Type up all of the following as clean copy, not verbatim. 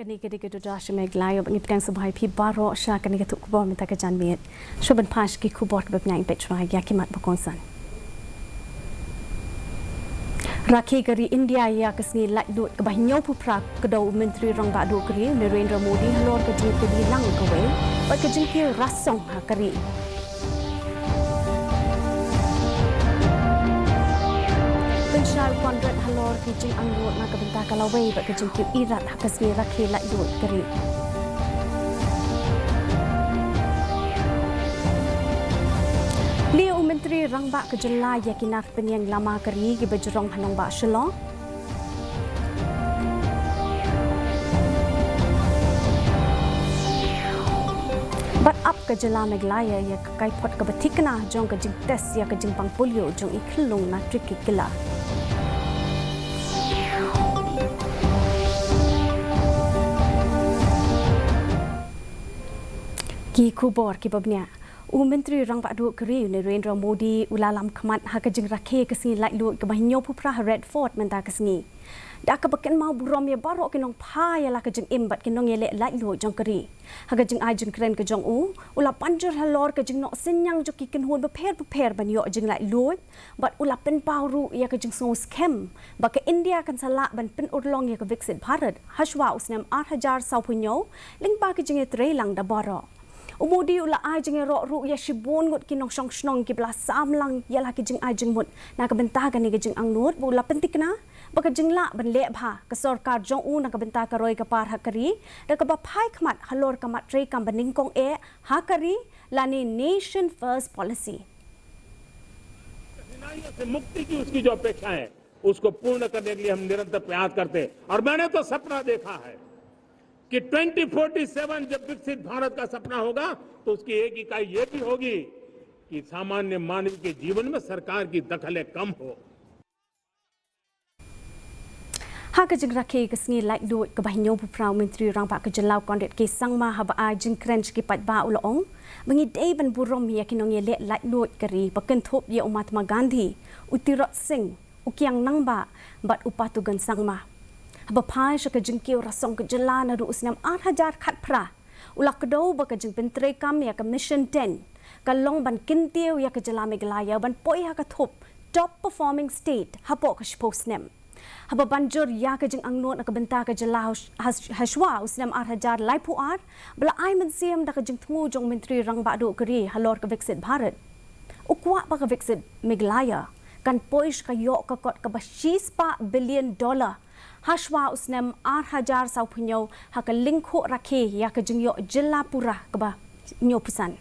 Kani ketika judicial Meghalaya bagi pedang sebagai pi baro sya kani ketuk kubor minta kejan miet. Shoban pas ki kubor kebabnya impetrai yakimat berkonsan. Rakhi kari India ya kesni lak lut ke bahnyau puprak kedau menteri rang badu kari Narendra Modi halor ke jing ke bilang kawe bat ke jingkil rasong ha kari. Pensyar Konrad halor ke jing anggota nak bentar kalawai bat ke jingkil irat ha kesni rakhi lak lut kari. Leo Menteri Rangbak Kejela yakinar penyang lama keri ke berjerong hanong bak Shillong. Bat up Kejela Meghalaya ya kai pot ke betikna jong ke jing tes ya ke jing pang polio jong iklung na triki kila. Ki kubor ki babnya. Menteri Rang Badu Keri Narendra Modi ulalam kemat ha kejing rakhe kesini lak lut ke bahnyo pupra Red Fort menta kesini. Dak ke beken mau burom ya barok kinong pa ya la kejing imbat kinong ye lek lak lut jong keri. Ha kejing ajun keren ke jong ula panjur halor kejing nok senyang joki ken hun beper ban yo jing lak lut bat ula pen pauru ya kejing song scam ba ke India kan salak ban pen urlong ya ke Viksit Bharat hashwa usnam 8000 sau punyo ling pa kejing trelang da barok. Umudi ula ajeng rok ru ya shibon gut kinong shong shnong ki bla samlang ya la ki jing ajeng mut na ka bentah kan ni jing angnut bu la pentik na ba ka jing la ban le bha ka sarkar jong na ka bentah ka roi ka par hakari da ka ba phai khmat halor ka mat tre kam baning kong hakari lani nation first policy से मुक्ति की उसकी जो अपेक्षा है उसको पूर्ण करने के लिए हम निरंतर प्रयास करते हैं और मैंने तो सपना देखा है कि 2047 जब विकसित भारत का सपना होगा तो उसकी एक इकाई ये भी होगी कि सामान्य मानव के जीवन में सरकार की दखलें कम हो। Ha ke jing rakhe ke sngi lak lut ke bahnyo puprau menteri rang pak ke jelau kondet ke sangma ha ba jing krench ki pat ba ulong bangi dei ban burom ya kinong ye lak lut keri paken thop ye Mahatma Gandhi utirot singh ukyang nangba bat upatugan sangma Bapai syaka jengkil rasong ke jalan adu usnam 8000 khat pra. Ulak kedau baka jeng pentre kam ya ke mission 10. Kalong ban kintiu ya ke jalan Meghalaya ban poi ha ke top performing state hapo ke posnem. Haba banjur ya ke jeng angnot na ke bentar ke jalan hashwa usnam 8000 lai puar bela ai mensiam da ke jeng tmu jong menteri rang badu keri halor ke Viksit Bharat. Ukwa ba ke Viksit Meghalaya kan poish ka yok ka kot ke $26 billion. Hashwa usnam 8000 sau punyo ha ke lingko rakhe ya ke jengyo jela pura ke ba nyo pisan.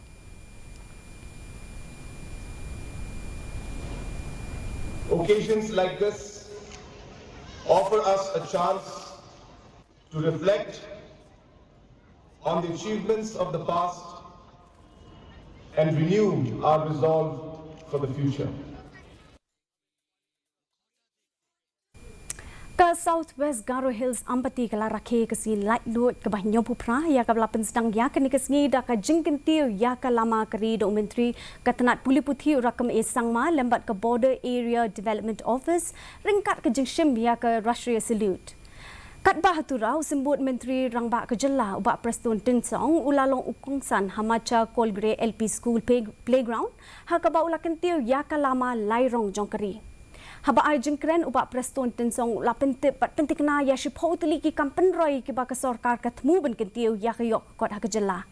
Occasions like this offer us a chance to reflect on the achievements of the past and renew our resolve for the future. Ke South West Garo Hills Ampati kala rakhe kasi lak lut ke bahnyo pupra ya ka belapen sedang ya ke nikasngi da ka jingkentiu ya ka lama keri do menteri katanat puli puthi rakam sangma lembat ke Border Area Development Office ringkat ke jingshim ya ke Rashtriya Salute. Kat bahaturau sembut menteri rangba ke jela ubak Preston Tinsong ulalong ukongsan hamacha Kolgre LP School Playground ha ka ba ulakentiu ya ka lama lairong jongkeri. Haba ajeng keren ubak Preston Tinsong la pentik na ya shipho tili ki kampen roi ki ba ka sarkar ka tmu ben kentiu ya ka yok kot ha ka jela.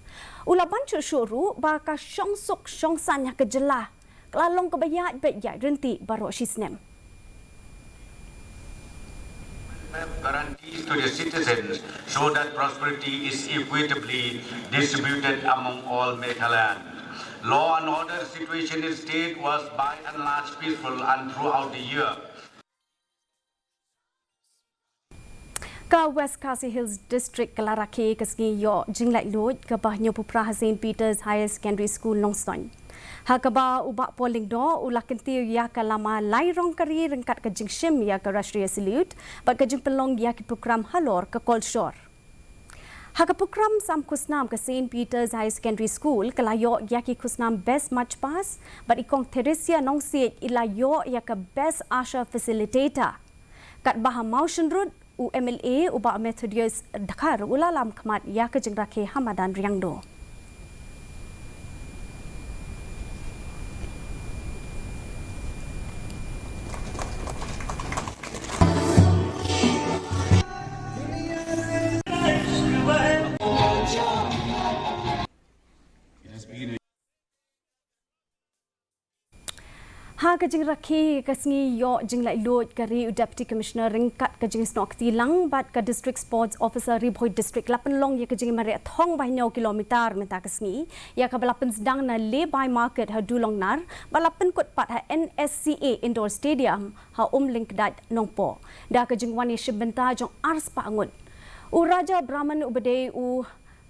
Ula banchu shuru ba ka shongsuk shongsan ya ka jela. Klalong ka bayat bet ya renti baro shisnem. Guarantees to the citizens so that prosperity is equitably distributed among all Meghalayans. Law and order situation in the state was by and large peaceful and throughout the year. Ka West Khasi Hills District kala rakhe kasgi yo jinglai lut ka bahnyo pupra St. Peter's Higher Secondary School Nongstoin. Ha ka ba ubak polling do ulakentiu ya ka lama lairong kari ringkat ka jingshim ya ka Rashtriya Salute ba ka jing pelong ya ki program halor ka Kolshore. Haka program sam kusnam ke St. Peter's High Secondary School kala yo ya ki kusnam best match pass but ikong Theresia nong siet ila yo ya ka best Asha facilitator kat baha motion road UMLA ubah Methodius Dakar ulalam kemat ya kejeng rakhe Hamadan Riangdo. Ha kajing rakhi kasngi yo jing lai lot kari Deputy Commissioner ringkat kajing snok tilang bat ka District Sports Officer Ribhoi District lapan long ya kajing mare thong bai 9 kilometer menta kasngi ya ka balapan sedang na le by market ha dulong nar balapan kot pat ha NSCA Indoor Stadium ha link dat nongpo da kajing wan ya shibenta jong ars pa angun u Raja Brahman ubade u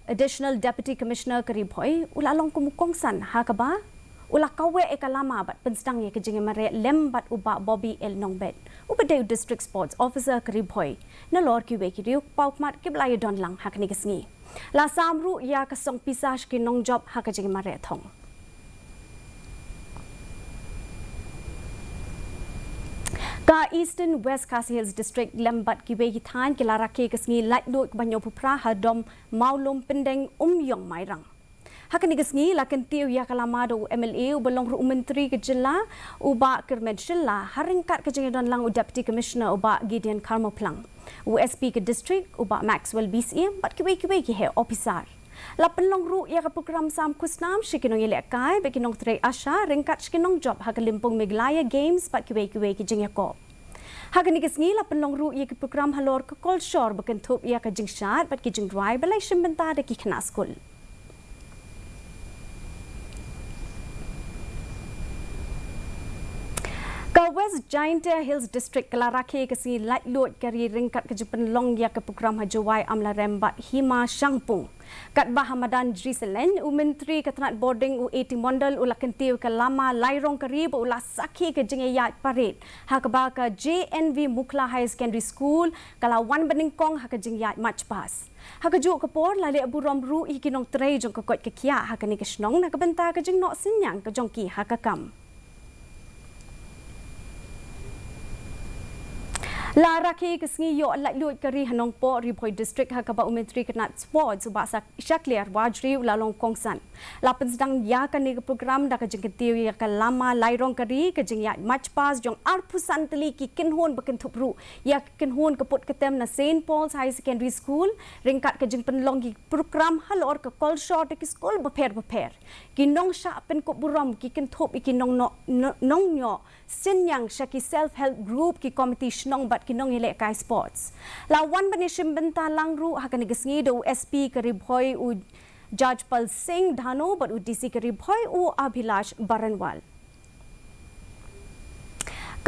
Additional Deputy Commissioner Ribhoi ulalong kumukongsan ha ka ba ulah kawe ekalama bat penstang ye kejing mare lembat uba Bobby El Nongbet ubade District Sports Officer Ribhoi na lor ki we ki riuk paukmat ki blai don lang hakni kesngi la samru ya kasong pisah ki nong job ha kejing mare thong ka Eastern West Khasi Hills District lembat ki we ki than ki la rakhe kesngi lait do banyo phupra ha dom maulum pendeng yong mairang Hakan igasngi lakan tiu ya kalamado MLA ubalong ru menteri kejela uba kermed shilla haringkat kejengedon lang u Deputy Commissioner uba Gideon Karmoplang USP ke district uba Maxwell BCM bat kiwe ki he officer lapan long ru ya ka program sam kusnam shikinong ile kai bekinong tre asha ringkat shikinong job hakalimpung Meghalaya Games bat kiwe ki jengyako Hakan igasngi lapan long ru ya ka program halor ka call shore bekentup ya ka jingshat bat ki jing drive balai shimbenta de ki khana school Ka West Giant Hills District Kalarakhe kasi light load kari ringkat kejupan long ya ke program hajawai amla rembat hima shangpung. Kat Bahamadan Judicial Menteri Ketenat Boarding U80 Mondal ulakan tiu ke lama lairong karib ulah sakhi ke jengayat parit. Hakba ke JNV Mukla High Secondary School kala wan beningkong hak jengayat matchpass. Hakajuk kapor lali abu romru ikinong trei jong kokot ke kia hakani ke snong nak benta ke jeng nok sinyang ke jongki hakakam. La rakhi kesngi yo lait lut kari hanong po Ribhoi District hakaba Menteri Ketenat Sports subak syakliar wajri ulalong kongsan. Lapan sedang ya kani program dak jeng ketiu ya lama lairong kari ke jeng ya match pass jong arpusan teli ki kenhon bekentup ru ya kenhon keput ketem na St Paul's High Secondary School ringkat ke jeng penlong ki program halor ke call short ki school beper kinong sya pen kop buram ki kentup ki nong nyo sinyang syaki self help group ki committee snong bat kinong ile kai sports lawan banishim benta langru hakan igasngi do SP ke Ribhoi u Judge Pal Singh Dhano bat u DC ke Ribhoi u Abhilash Baranwal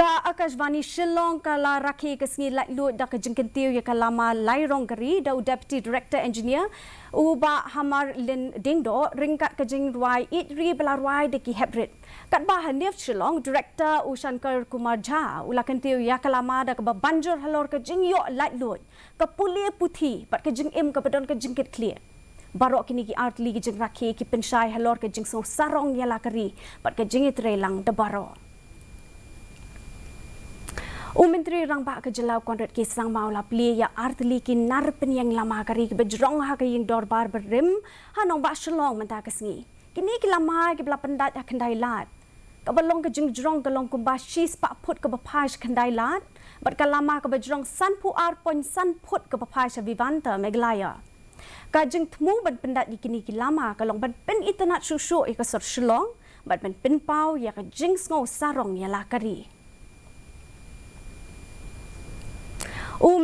ka Akashvani Shillong kala rakhi kesngi lait lut dak jengkentiu ya kalama lairong gari da Deputy Director Engineer uba Hamar Lin Dingdo ringkat kejeng ruai itri belarwai deki hebrit kat bahan Nif Shillong Director Ushankar Kumar Jha ulakan tiu ya kalama dak banjur halor kejeng yo lait lut ke pulia putih bat kejeng im ke bedon kejeng kit clear barok kini ki artli kejeng rakhi ki pensyai halor kejeng so sarong ya lakari bat kejeng itrelang de baro Menteri Rangbak Kejelau Konrad Kisang Maula Pli ya artli ki nar penyang lama kari ke bejrong ha ke ying dorbar berim hanong bak shalong menta kesngi kini ki lama ki bela pendat ya kendai lat ka balong ke jengjrong ke long kumbashi spak put ke bapash kendai lat bat ka lama ke bejrong sanpu ar pon sanput ke bapash vivanta Meghalaya ka jeng temu ban pendat di kini ki lama ka long ban pen internet susu ke sor shalong bat ban pen pau ya ke jeng sngo sarong ya lakari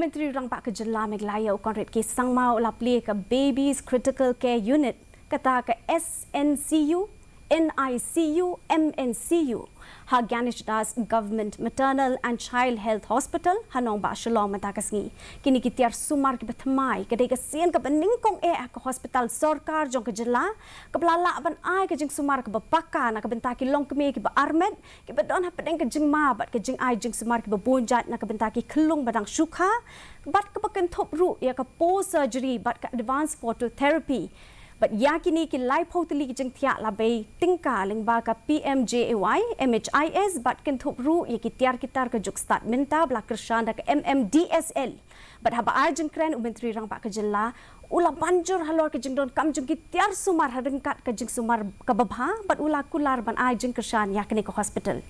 Menteri Rangbak Kejelau Meghalaya Konrad Kisang Mau lapli ke Babies Critical Care Unit kata ke SNCU, NICU, MNCU ha Ganesh Das Government Maternal and Child Health Hospital hanong ba shalom matakasngi kini kitiar sumar ki batmai kedai ke sien ke beningkong ke hospital sarkar jong Kejelau ke belala ban ai ke jing sumar ke bapaka na ke bentaki long kemi ki ba armet ki badon ha pedeng ke jing ma bat ke jing ai jing sumar ki babunjat na ke bentaki kelung badang syukha bat ke baken top ru ya ke post surgery bat ke advanced phototherapy but yakini ki lai photili ki jeng thia la bei tingka lengba ka PMJAY MHIS but ken thup ru ye ki tiar kitar ka juk start minta bla kershan da ka MMDSL but haba arjun kren menteri rang ba ka jilla ula banjur halor ka jeng don kam jeng ki tiar sumar hadengkat ka jeng sumar ka babha but ula kular ban arjun kershan yakini ka hospital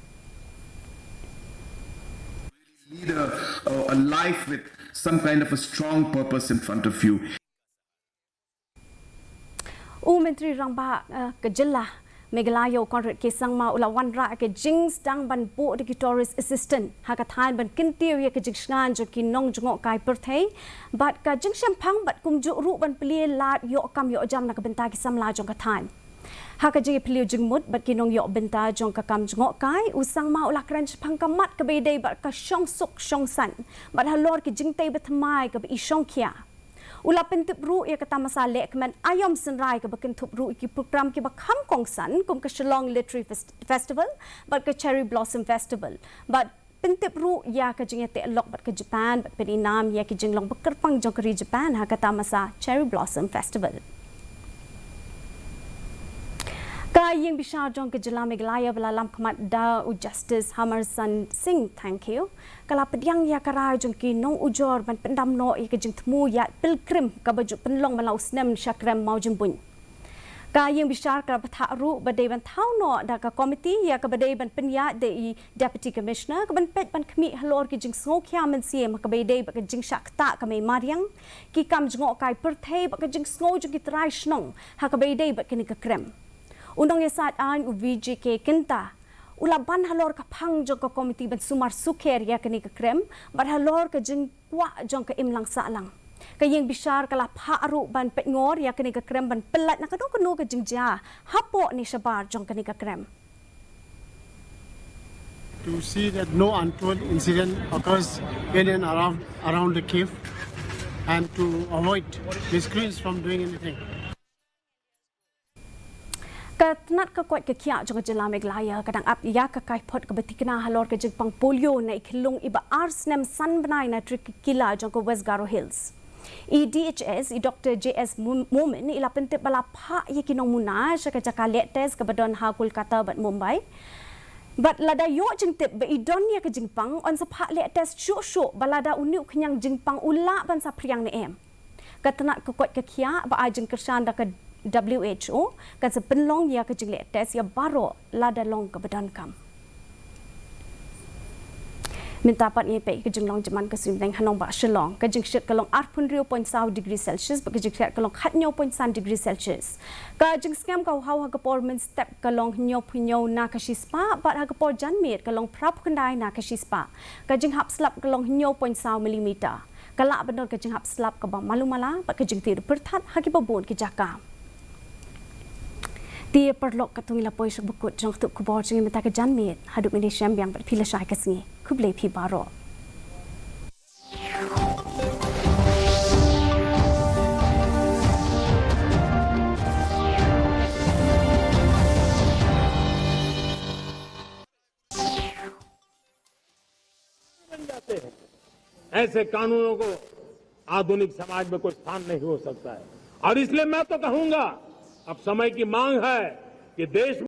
lead a life with some kind of a strong purpose in front of you. Menteri Rangba Kejela Meghalaya Konrad Kesangma ula wanra ke jings dang ban bu de tourist assistant hakathan ban kintiu ye ke jingsngan jo ki nong jngok kai perthei bat ka jing shampang bat kum ju ru ban pli lat yo kam yo jam na ka benta ki samla jong kathan haka ji pli jing mut bat ki nong yo benta jong ka kam jngok kai usang ma ula kran phang kamat ka be dei bat ka shong suk shong san bat halor ki jing tei batmai ka bi shong khia ula pentip ru ya kata masale kemen ayom senrai ke bakin thup ru ki program ki bakham kongsan kum ka Shillong Literary Festival but ka Cherry Blossom Festival but pentip ru ya ka jing te lok bat ka Japan but perinam ya ki jing long bakerpang jong kari Japan ha kata masa Cherry Blossom Festival ka ying bishar jong ke jila Meghalaya belalam khamat da Justice Hamerson Singh thank you kala pedyang ya karai jong ki nong ujor ban pendam no ya ke jing thmu ya pilgrim ka baju penlong malau snem shakrem mau jembun ka ying bishar ka patha ru badai ban thau no da ka committee ya ka badai ban penya de deputy commissioner ka ban pet ban khmi halor ki jing sngo khya men siem ka badai ba ka jing shakta ka mai mariang ki kam jngo kai perthei ba ka jing sngo jong ki trai snong ha ka badai ba kini ka krem undang ya saat an UVJK kenta ula ban halor ka phang jong ka komiti ban sumar sukher ya kani ka krem ban halor ka jing kwa jong ka imlang sa lang ka yeng bishar kala pha aru ban pet ngor ya kani ka krem ban pelat na kadong kanu ka jing ja hapo ni shabar jong kani ka krem to see that no untoward incident occurs in and around the cave and to avoid miscreants from doing anything. Katnat ka kwat ka kya jong jila Meghalaya kadang ap ya ka kai phot ka batikna halor ka jing pang polio na ikhilung iba ars nem san banai na trick kila jong ko West Garo Hills EDHS Dr JS Momin ila pentip bala pha ye kinong muna sha ka jaka let test ka badon ha Kolkata bat Mumbai but lada yo jing tip ba idon ya ka jing pang on sa pha let test shu balada uniu khnyang jing pang ula ban sa priang ne em katnat ka kwat ka kya ba a jing kersan da ka WHO kan sepenlong ya ke jinglet tes ya baro lada long ke badan kam minta pat ye pe ke jinglong jaman ke sim deng hanong ba Shillong ke jing shit kalong 8.0 degree Celsius ba ke jing shit kalong 9.0 degree Celsius ka jing scam ka how ha kapor min step kalong nyo na ka spa ba ha kapor janmit kalong prap kendai na ka spa ka jing hap slap kalong 9.0 mm kala benor ke jing hap slap ka ba malumala ba ke jing tir perthat ha ki babon ki jaka dia perlok katung ila poi sebukut jong tu kubor jing meta ke janmit haduk ini syam yang berpilih syai kesngi kublai pi baro ऐसे कानूनों को आधुनिक समाज में कोई स्थान नहीं हो सकता है और इसलिए मैं तो कहूंगा अब समय की मांग है कि देश